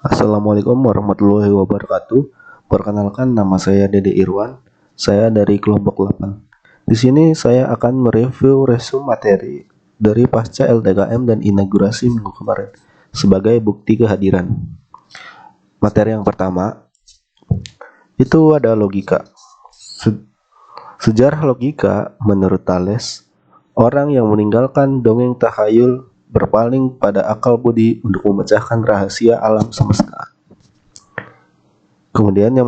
Assalamualaikum warahmatullahi wabarakatuh. Perkenalkan, nama saya Dede Irwan. Saya dari kelompok 8. Di sini saya akan mereview resume materi dari pasca LTKM dan inaugurasi minggu kemarin sebagai bukti kehadiran. Materi yang pertama itu ada logika. Sejarah logika menurut Thales, orang yang meninggalkan dongeng takhayul berpaling pada akal budi untuk memecahkan rahasia alam semesta. Kemudian yang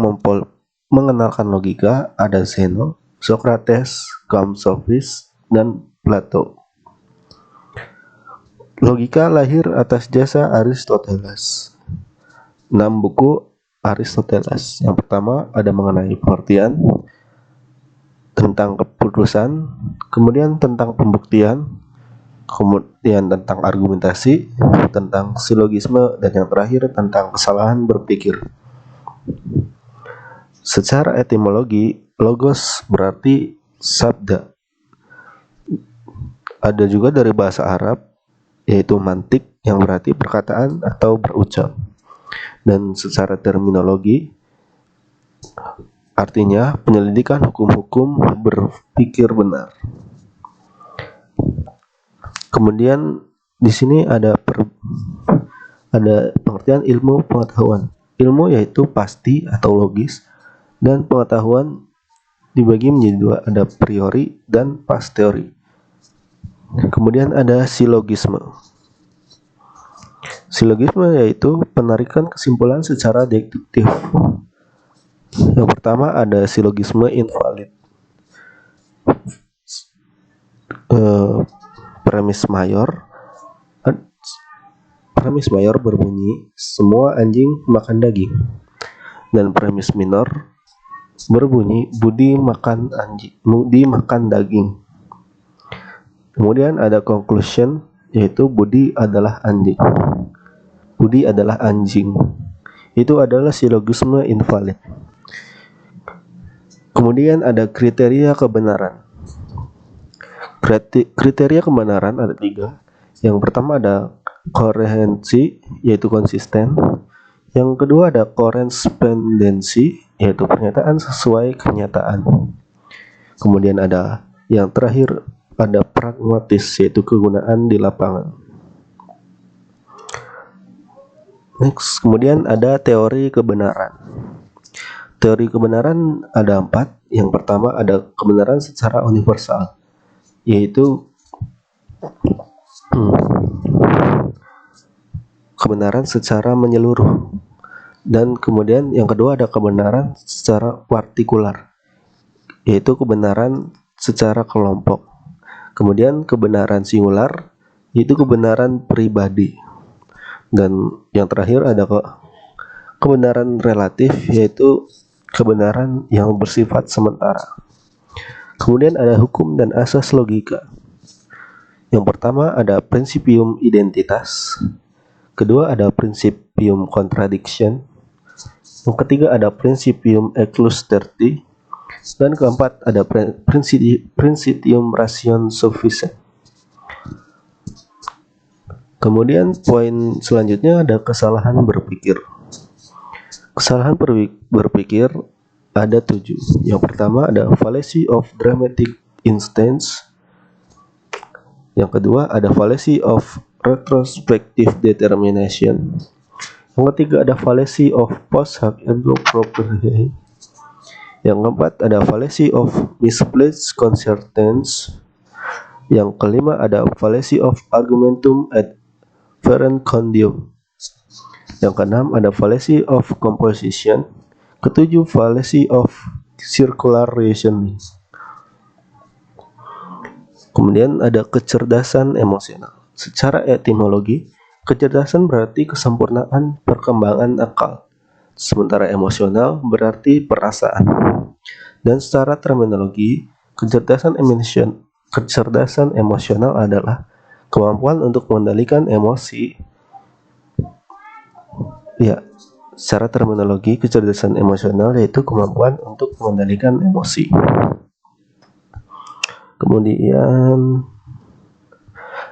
mengenalkan logika ada Zeno, Socrates, Sophis, dan Plato. Logika lahir atas jasa Aristoteles. 6 buku Aristoteles. Yang pertama ada mengenai pengertian, tentang keputusan, kemudian tentang pembuktian, kemudian tentang argumentasi, tentang silogisme, dan yang terakhir tentang kesalahan berpikir. Secara etimologi, logos berarti sabda. Ada juga dari bahasa Arab, yaitu mantik, yang berarti perkataan atau berucap. Dan secara terminologi, artinya penyelidikan hukum-hukum berpikir benar. Kemudian di sini ada pengertian ilmu pengetahuan. Ilmu yaitu pasti atau logis, dan pengetahuan dibagi menjadi dua, ada priori dan posteriori. Kemudian ada silogisme. Silogisme yaitu penarikan kesimpulan secara deduktif. Yang pertama ada silogisme invalid. Premis mayor berbunyi semua anjing makan daging, dan premis minor berbunyi budi makan daging. Kemudian ada conclusion yaitu budi adalah anjing. Itu adalah silogisme invalid. Kemudian ada kriteria kebenaran. Kriteria kebenaran ada 3. Yang pertama ada koherensi, yaitu konsisten. Yang kedua ada korespondensi, yaitu pernyataan sesuai kenyataan. Kemudian ada yang terakhir ada pragmatis, yaitu kegunaan di lapangan. Next, kemudian ada teori kebenaran. Teori kebenaran ada 4. Yang pertama ada kebenaran secara universal, yaitu kebenaran secara menyeluruh. Dan kemudian yang kedua ada kebenaran secara partikular, yaitu kebenaran secara kelompok. Kemudian kebenaran singular, yaitu kebenaran pribadi. Dan yang terakhir ada kebenaran relatif, yaitu kebenaran yang bersifat sementara. Kemudian ada hukum dan asas logika. Yang pertama ada principium identitas. Kedua ada principium contradiction. Yang ketiga ada principium exclusivity. Dan keempat ada principium ration sufficient. Kemudian poin selanjutnya ada kesalahan berpikir. Kesalahan berpikir ada 7. Yang pertama ada fallacy of dramatic instance. Yang kedua ada fallacy of retrospective determination. Yang ketiga ada fallacy of post hoc ergo propter. Yang keempat ada fallacy of misplaced concordance. Yang kelima ada fallacy of argumentum ad verecundium. Yang keenam ada fallacy of composition. Ketujuh fallacy of circular reasoning. Kemudian ada kecerdasan emosional. Secara etimologi, kecerdasan berarti kesempurnaan perkembangan akal, sementara emosional berarti perasaan. Dan secara terminologi, kecerdasan emosional adalah kemampuan untuk mengendalikan emosi. Ya, secara terminologi kecerdasan emosional yaitu kemampuan untuk mengendalikan emosi. Kemudian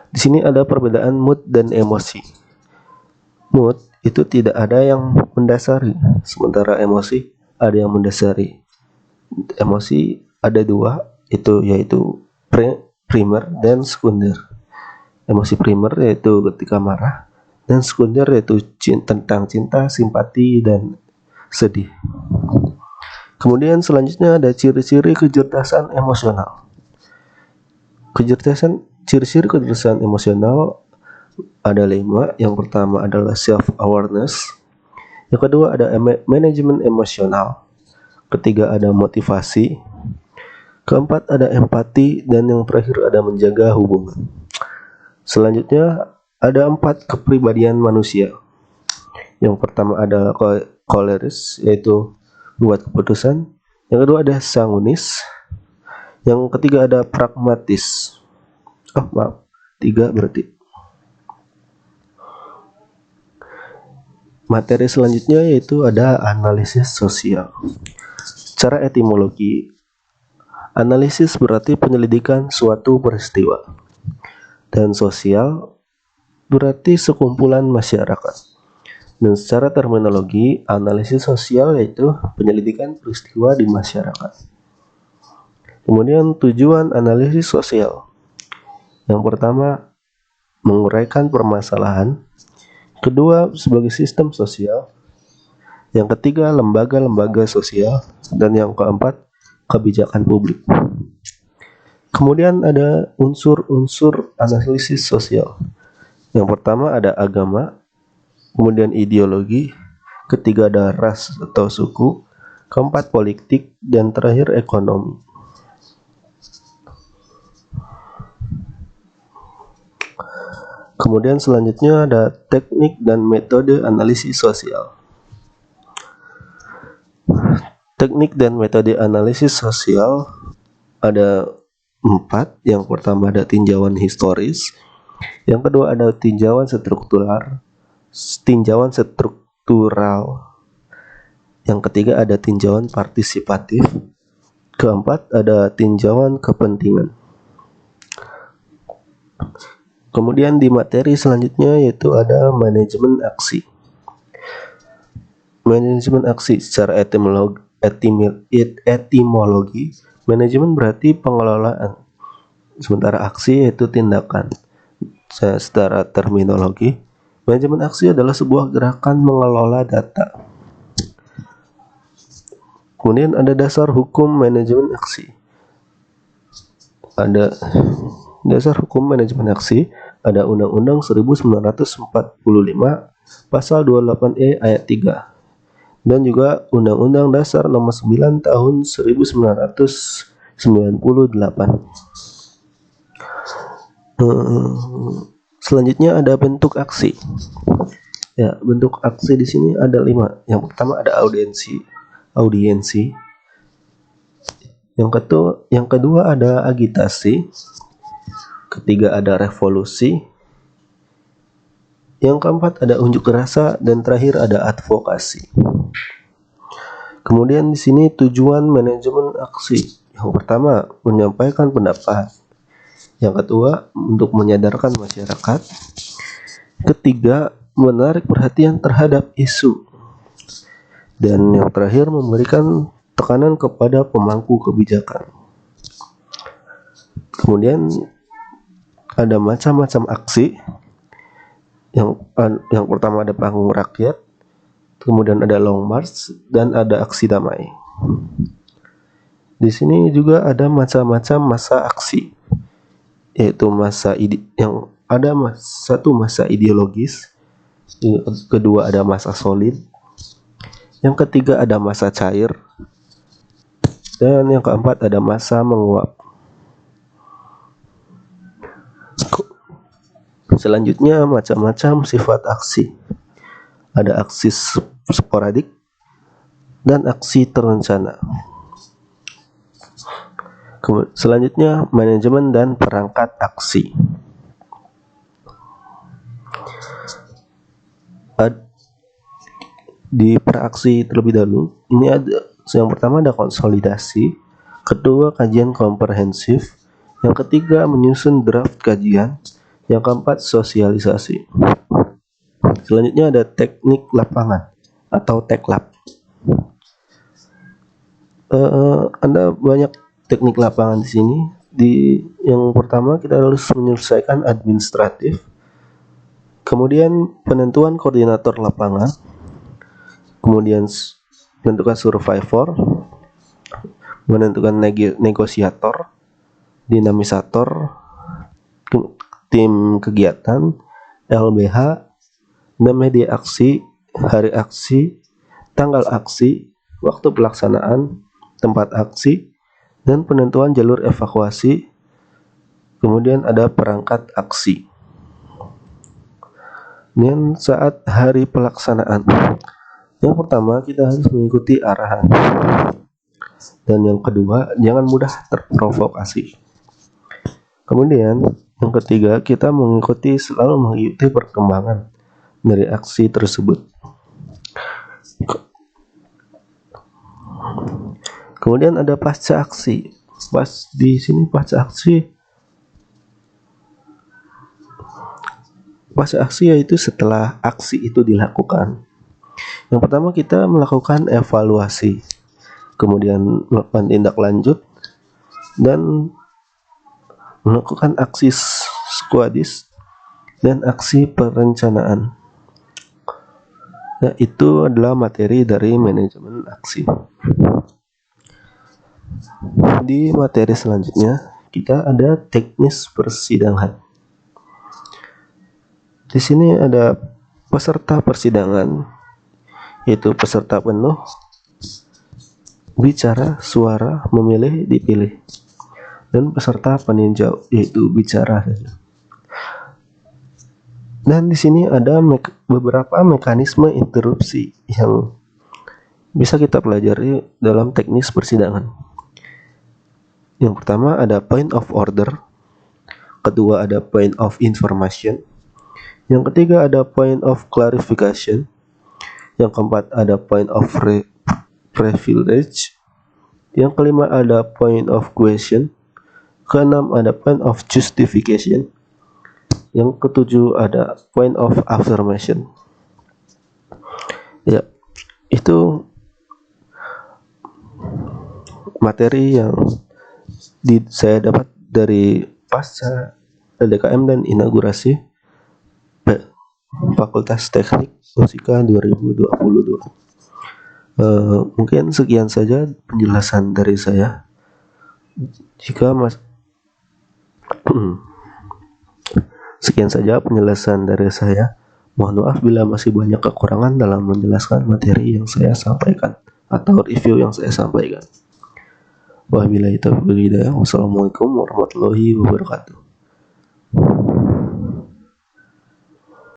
di sini ada perbedaan mood dan emosi. Mood itu tidak ada yang mendasari, sementara emosi ada yang mendasari. Emosi ada dua, yaitu primer dan sekunder. Emosi primer yaitu ketika marah, dan sekunder yaitu tentang cinta, simpati, dan sedih. Kemudian selanjutnya ada ciri-ciri kecerdasan emosional. Ciri-ciri kecerdasan emosional ada 5. Yang pertama adalah self awareness. Yang kedua ada manajemen emosional. Ketiga ada motivasi. Keempat ada empati, dan yang terakhir ada menjaga hubungan. Selanjutnya ada 4 kepribadian manusia. Yang pertama adalah koleris, yaitu buat keputusan. Yang kedua ada sanguinis. Yang ketiga ada pragmatis. 3 berarti. Materi selanjutnya yaitu ada analisis sosial. Cara etimologi. Analisis berarti penyelidikan suatu peristiwa. Dan sosial berarti sekumpulan masyarakat. Dan secara terminologi, analisis sosial yaitu penyelidikan peristiwa di masyarakat. Kemudian tujuan analisis sosial. Yang pertama, menguraikan permasalahan. Kedua, sebagai sistem sosial. Yang ketiga, lembaga-lembaga sosial. Dan yang keempat, kebijakan publik. Kemudian ada unsur-unsur analisis sosial. Yang pertama ada agama, kemudian ideologi, ketiga ada ras atau suku, keempat politik, dan terakhir ekonomi. Kemudian selanjutnya ada teknik dan metode analisis sosial. Teknik dan metode analisis sosial ada 4. Yang pertama ada tinjauan historis, yang kedua ada tinjauan struktural, yang ketiga ada tinjauan partisipatif, keempat ada tinjauan kepentingan. Kemudian di materi selanjutnya yaitu ada manajemen aksi. Manajemen aksi secara etimologi, manajemen berarti pengelolaan, sementara aksi yaitu tindakan. Secara terminologi, manajemen aksi adalah sebuah gerakan mengelola data. Kemudian ada dasar hukum manajemen aksi. Ada dasar hukum manajemen aksi, ada Undang-Undang 1945 Pasal 28E ayat 3, dan juga Undang-Undang Dasar Nomor 9 Tahun 1998. Selanjutnya ada bentuk aksi. Ya, bentuk aksi di sini ada 5. Yang pertama ada audiensi. Yang kedua ada agitasi. Ketiga ada revolusi. Yang keempat ada unjuk rasa, dan terakhir ada advokasi. Kemudian di sini tujuan manajemen aksi. Yang pertama menyampaikan pendapat. Yang kedua untuk menyadarkan masyarakat. Ketiga menarik perhatian terhadap isu. Dan yang terakhir memberikan tekanan kepada pemangku kebijakan. Kemudian ada macam-macam aksi. Yang pertama ada panggung rakyat, kemudian ada long march, dan ada aksi damai. Di sini juga ada macam-macam masa aksi, yaitu satu masa ideologis, yang kedua ada masa solid, yang ketiga ada masa cair, dan yang keempat ada masa menguap. Selanjutnya macam-macam sifat aksi. Ada aksi sporadik dan aksi terencana. Selanjutnya manajemen dan perangkat aksi. Di peraksi terlebih dahulu, ini ada yang pertama ada konsolidasi, kedua kajian komprehensif, yang ketiga menyusun draft kajian, yang keempat sosialisasi. selanjutnya ada teknik lapangan atau teklap. Ada banyak teknik lapangan di sini. Yang pertama kita harus menyelesaikan administratif, kemudian penentuan koordinator lapangan, kemudian menentukan survivor, menentukan negosiator, dinamisator, tim kegiatan, LBH, media aksi, hari aksi, tanggal aksi, waktu pelaksanaan, tempat aksi, dan penentuan jalur evakuasi. Kemudian ada perangkat aksi. Dan saat hari pelaksanaan, yang pertama kita harus mengikuti arahan, dan yang kedua jangan mudah terprovokasi. Kemudian yang ketiga kita selalu mengikuti perkembangan dari aksi tersebut. Kemudian ada pasca aksi. Di sini pasca aksi yaitu setelah aksi itu dilakukan. Yang pertama kita melakukan evaluasi, kemudian melakukan tindak lanjut, dan melakukan aksi skuadis dan aksi perencanaan. Nah, itu adalah materi dari manajemen aksi. Di materi selanjutnya kita ada teknis persidangan. Di sini ada peserta persidangan, yaitu peserta penuh, bicara, suara, memilih, dipilih, dan peserta peninjau, yaitu bicara. Dan di sini ada beberapa mekanisme interupsi yang bisa kita pelajari dalam teknis persidangan. Yang pertama ada point of order, kedua ada point of information, yang ketiga ada point of clarification, yang keempat ada point of privilege, yang kelima ada point of question, keenam ada point of justification, yang ketujuh ada point of affirmation. Ya, itu materi yang saya dapat dari pasca LDKM dan inaugurasi Fakultas Teknik Musika 2022. Mungkin sekian saja penjelasan dari saya. Sekian saja penjelasan dari saya. Mohon maaf bila masih banyak kekurangan dalam menjelaskan materi yang saya sampaikan atau review yang saya sampaikan. Wabillahi taufiq wal hidayah. Wassalamualaikum warahmatullahi wabarakatuh.